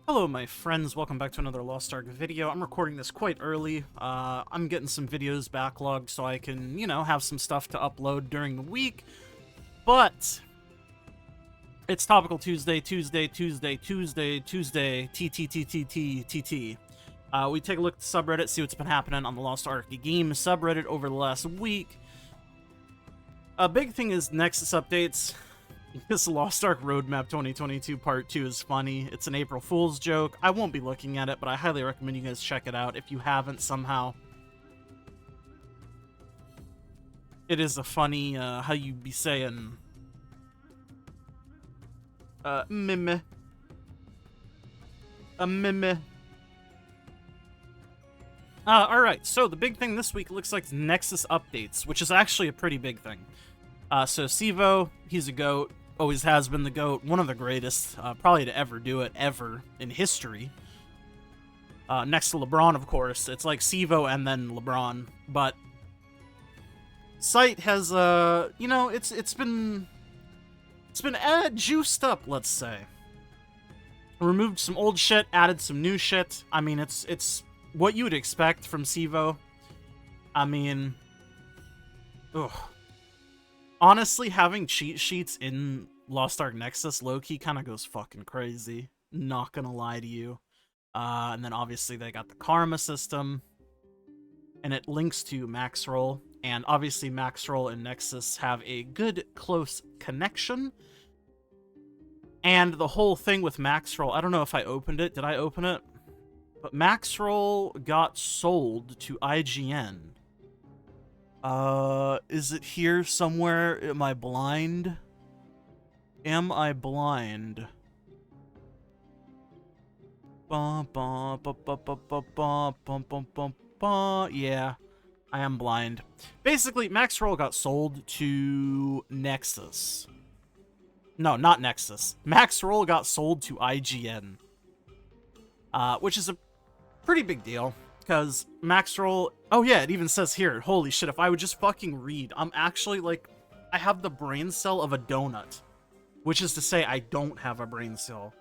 Hello my friends, welcome back to another Lost Ark video. I'm recording this quite early. I'm getting some videos backlogged so I can, have some stuff to upload during the week. But it's Topical Tuesday, T. We take a look at the subreddit, see what's been happening on the Lost Ark game subreddit over the last week. A big thing is Nexus updates. This Lost Ark Roadmap 2022 Part 2 is funny. It's an April Fool's joke. I won't be looking at it, but I highly recommend you guys check it out if you haven't somehow. It is a funny, how you be saying... meme. A meme. Alright, so the big thing this week looks like Nexus updates, which is actually a pretty big thing. So Sivo, he's a GOAT. Always has been the GOAT, one of the greatest, probably to ever do it, ever, in history. Next to LeBron, of course. It's like Sivo and then LeBron, but... Site has, it's been juiced up, let's say. Removed some old shit, added some new shit. I mean, it's what you would expect from Sivo. I mean... Ugh. Honestly, having cheat sheets in Lost Ark Nexus low-key kind of goes fucking crazy. Not gonna lie to you. And then obviously they got the Karma system. And it links to Maxroll. And obviously Maxroll and Nexus have a good, close connection. And the whole thing with Maxroll, I don't know if I opened it. Did I open it? But Maxroll got sold to IGN. Is it here somewhere? Am I blind? Am I blind? Yeah, I am blind. Basically, Maxroll got sold to Nexus. No, not Nexus. Maxroll got sold to IGN. Which is a pretty big deal. Because Maxroll... Oh yeah, it even says here, holy shit, if I would just fucking read, I'm actually, like, I have the brain cell of a donut. Which is to say, I don't have a brain cell.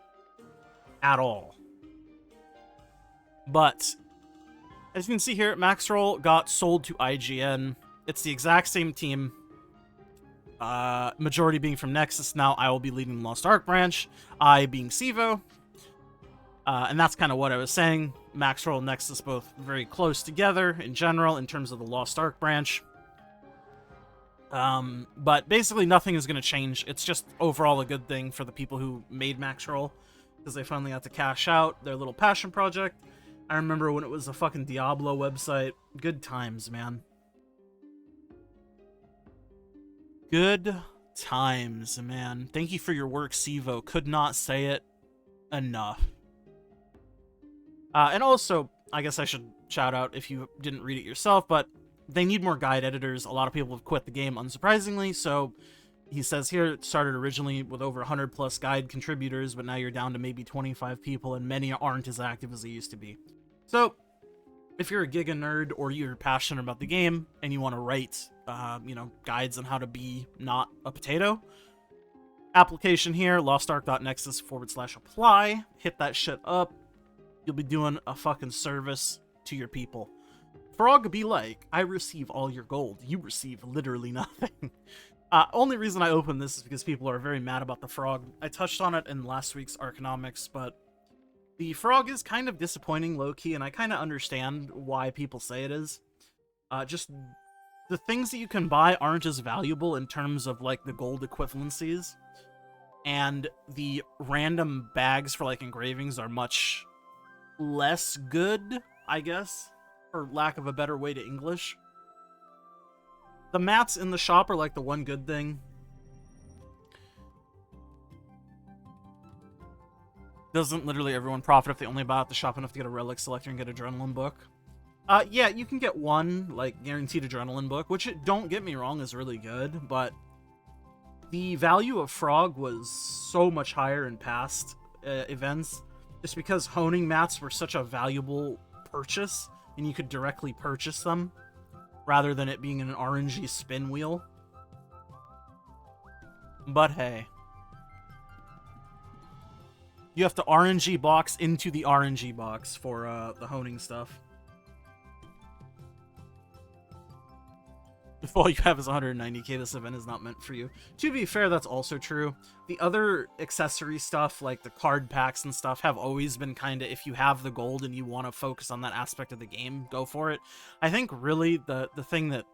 At all. But, as you can see here, Maxroll got sold to IGN. It's the exact same team. Majority being from Nexus. Now I will be leading the Lost Ark branch. I being Sivo. And that's kind of what I was saying. Maxroll and Nexus both very close together in general in terms of the Lost Ark branch. But basically nothing is going to change. It's just overall a good thing for the people who made Maxroll, because they finally got to cash out their little passion project. I remember when it was a fucking Diablo website. Good times, man. Good times, man. Thank you for your work, Sivo. Could not say it enough. And also, I guess I should shout out if you didn't read it yourself, but they need more guide editors. A lot of people have quit the game, unsurprisingly, so he says here it started originally with over 100 plus guide contributors, but now you're down to maybe 25 people, and many aren't as active as they used to be. So, if you're a Giga nerd or you're passionate about the game and you want to write, guides on how to be not a potato, application here, lostark.nexus/apply. Hit that shit up. You'll be doing a fucking service to your people. Frog be like, I receive all your gold. You receive literally nothing. Only reason I opened this is because people are very mad about the frog. I touched on it in last week's Arconomics, but the frog is kind of disappointing low-key, and I kind of understand why people say it is. Just the things that you can buy aren't as valuable in terms of, like, the gold equivalencies. And the random bags for, like, engravings are much less good, I guess, for lack of a better way to English. The mats in the shop are like the one good thing. Doesn't literally everyone profit if they only buy at the shop enough to get a relic selector and get an adrenaline book? Yeah, you can get one, like, guaranteed adrenaline book, which, don't get me wrong, is really good, but the value of Frog was so much higher in past events. Just because honing mats were such a valuable purchase, and you could directly purchase them, rather than it being an RNG spin wheel. But hey. You have to RNG box into the RNG box for the honing stuff. If all you have is 190k, this event is not meant for you. To be fair, that's also true. The other accessory stuff, like the card packs and stuff, have always been kind of, if you have the gold and you want to focus on that aspect of the game, go for it. I think really the thing that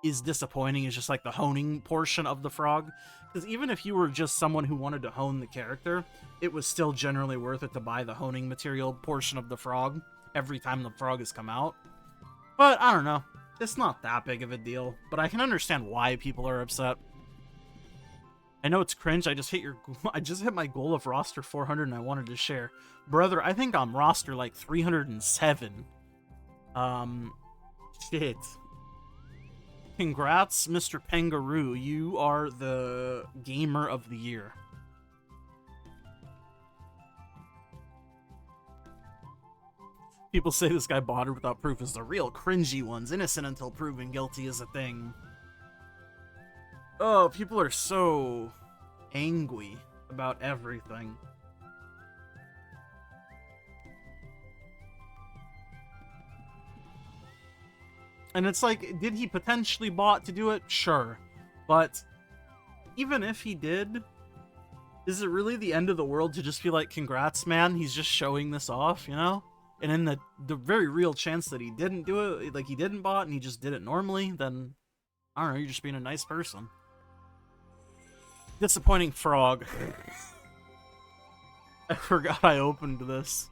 is disappointing is just like the honing portion of the frog. Because even if you were just someone who wanted to hone the character, it was still generally worth it to buy the honing material portion of the frog every time the frog has come out. But I don't know. It's not that big of a deal, but I can understand why people are upset. I know it's cringe. I just hit my goal of roster 400 and I wanted to share. Brother, I think I'm roster like 307. Shit. Congrats, Mr. Pengaroo. You are the gamer of the year. People say this guy bought it without proof is the real cringy ones. Innocent until proven guilty is a thing. Oh, people are so angry about everything. And it's like, did he potentially bot to do it? Sure. But even if he did, is it really the end of the world to just be like, congrats, man, he's just showing this off, you know? And in the very real chance that he didn't do it, like he didn't bot and he just did it normally, then, I don't know, you're just being a nice person. Disappointing frog. I forgot I opened this.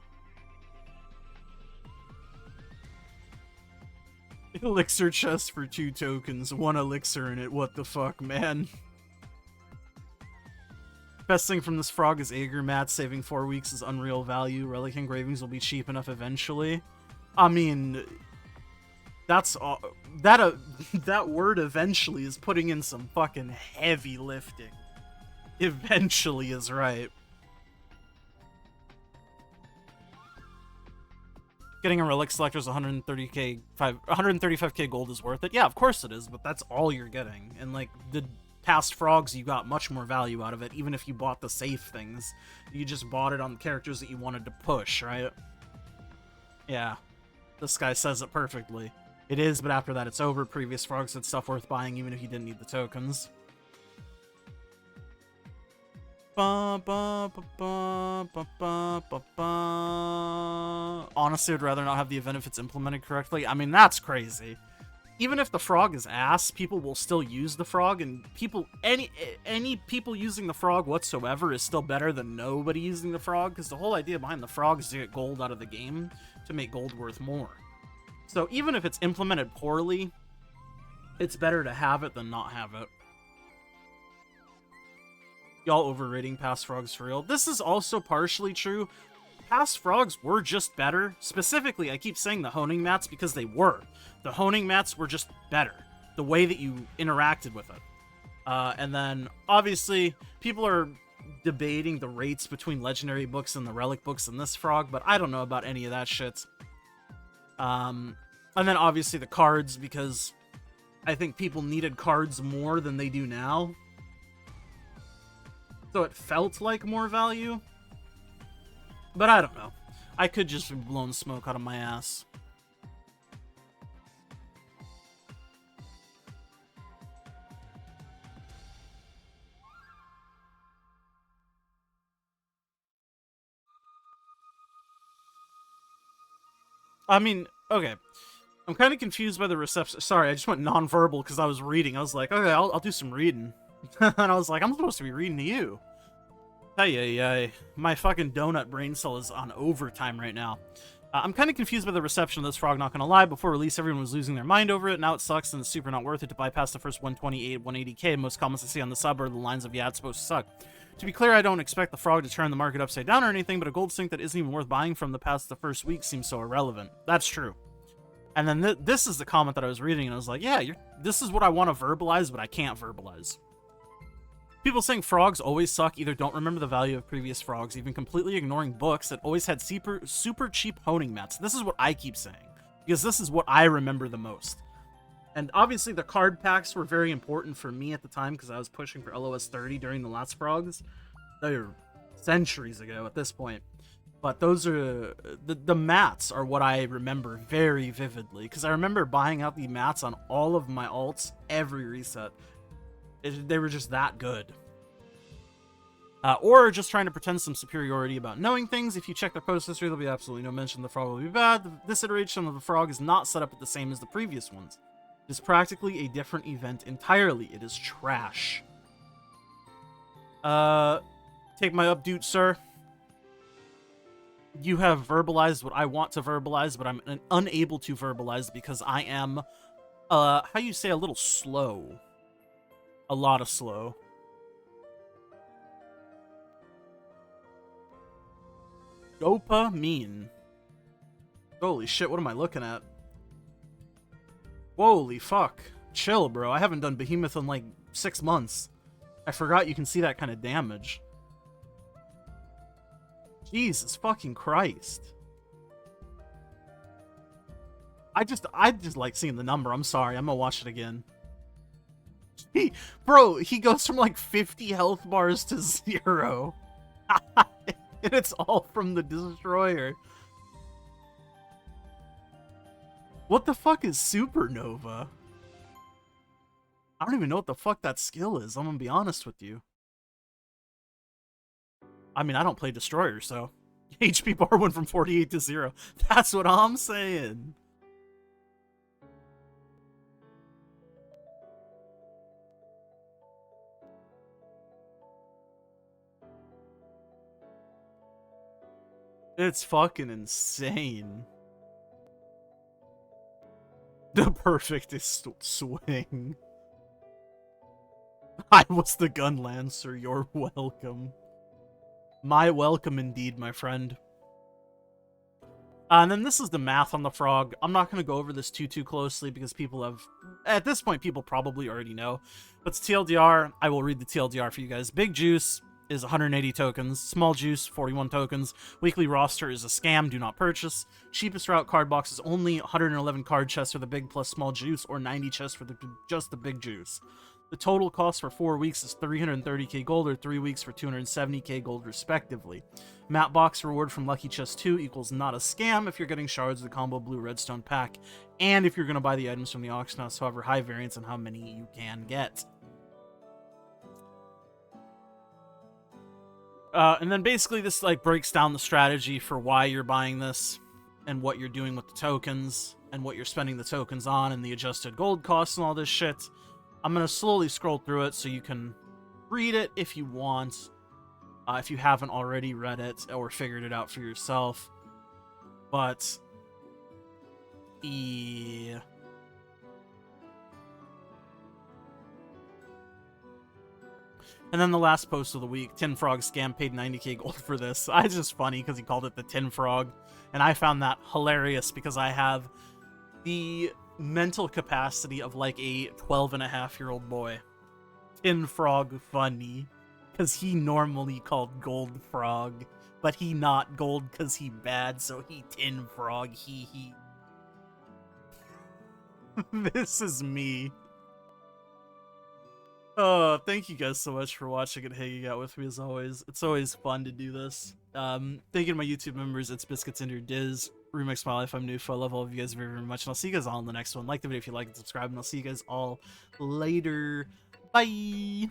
Elixir chest for 2 tokens, 1 elixir in it, what the fuck, man. Best thing from this frog is Aegir mats, saving 4 weeks is unreal value. Relic engravings will be cheap enough eventually. I mean, that's that word eventually is putting in some fucking heavy lifting. Eventually is right. Getting a relic selector's 135k gold is worth it. Yeah, of course it is, but that's all you're getting. And like the past frogs, you got much more value out of it, even if you bought the safe things. You just bought it on the characters that you wanted to push, right? Yeah. This guy says it perfectly. It is, but after that it's over. Previous frogs had stuff worth buying even if you didn't need the tokens. Honestly, I'd rather not have the event if it's implemented correctly. I mean, that's crazy. Even if the frog is ass, people will still use the frog, and any people using the frog whatsoever is still better than nobody using the frog, because the whole idea behind the frog is to get gold out of the game to make gold worth more. So even if it's implemented poorly, it's better to have it than not have it. Y'all overrating past frogs for real. This is also partially true. Past frogs were just better. Specifically, I keep saying the honing mats because they were. The honing mats were just better. The way that you interacted with it. And then, obviously, people are debating the rates between legendary books and the relic books in this frog, but I don't know about any of that shit. And then, obviously, the cards, because I think people needed cards more than they do now. So it felt like more value. But I don't know. I could just be blowing smoke out of my ass. I mean, okay. I'm kind of confused by the reception. Sorry, I just went nonverbal because I was reading. I was like, okay, I'll do some reading. And I was like, I'm supposed to be reading to you. Hey, my fucking donut brain cell is on overtime right now. I'm kind of confused by the reception of this frog, not gonna lie. Before release, everyone was losing their mind over it. Now it sucks and it's super not worth it to bypass the first 128, 180k. Most comments I see on the sub are the lines of, yeah, it's supposed to suck. To be clear, I don't expect the frog to turn the market upside down or anything, but a gold sink that isn't even worth buying from the past the first week seems so irrelevant. That's true. And then this is the comment that I was reading, and I was like, yeah, this is what I want to verbalize, but I can't verbalize. People saying frogs always suck either don't remember the value of previous frogs, even completely ignoring books that always had super cheap honing mats. This is what I keep saying, because this is what I remember the most. And obviously the card packs were very important for me at the time, because I was pushing for LOS 30 during the last frogs. They were centuries ago at this point. But those are the mats are what I remember very vividly, because I remember buying out the mats on all of my alts every reset. They were just that good. Or just trying to pretend some superiority about knowing things. If you check their post history, there'll be absolutely no mention the frog will be bad. This iteration of the frog is not set up the same as the previous ones. It is practically a different event entirely. It is trash. Take my update, sir. You have verbalized what I want to verbalize, but I'm unable to verbalize because I am, how you say, a little slow. A lot of slow. Dopamine. Holy shit, what am I looking at? Holy fuck. Chill, bro. I haven't done Behemoth in like 6 months. I forgot you can see that kind of damage. Jesus fucking Christ. I just like seeing the number. I'm sorry. I'm gonna watch it again. Bro, he goes from like 50 health bars to 0. And it's all from the Destroyer. What the fuck is Supernova? I don't even know what the fuck that skill is. I'm gonna be honest with you. I mean, I don't play Destroyer, so HP bar went from 48 to 0. That's what I'm saying. It's fucking insane. The perfectest swing. I was the gun lancer. You're welcome. My welcome indeed, my friend. And then this is the math on the frog. I'm not going to go over this too closely because people have... At this point, people probably already know. But it's TLDR. I will read the TLDR for you guys. Big Juice is 180 tokens. Small Juice, 41 tokens. Weekly roster is a scam. Do not purchase. Cheapest route card box is only 111 card chests for the big plus small juice, or 90 chests for just the big juice. The total cost for 4 weeks is 330k gold, or 3 weeks for 270k gold, respectively. Map box reward from Lucky Chest 2 equals not a scam if you're getting shards of the combo blue redstone pack, and if you're going to buy the items from the auction house, however high variance on how many you can get. And then basically this like breaks down the strategy for why you're buying this, and what you're doing with the tokens, and what you're spending the tokens on, and the adjusted gold costs and all this shit. I'm going to slowly scroll through it so you can read it if you want, if you haven't already read it or figured it out for yourself. But, yeah. And then the last post of the week, Tin Frog Scam paid 90k gold for this. It's just funny because he called it the Tin Frog. And I found that hilarious because I have the mental capacity of like a 12-and-a-half-year-old boy. Tin Frog funny. Because he normally called Gold Frog. But he not gold because he bad, so he Tin Frog. He. This is me. Thank you guys so much for watching and hanging out with me as always. It's always fun to do this. Thank you to my YouTube members. It's Biscuits and your Diz. Remix My Life. I'm Nufo. I love all of you guys very, very much. And I'll see you guys all in the next one. Like the video if you like and subscribe. And I'll see you guys all later. Bye!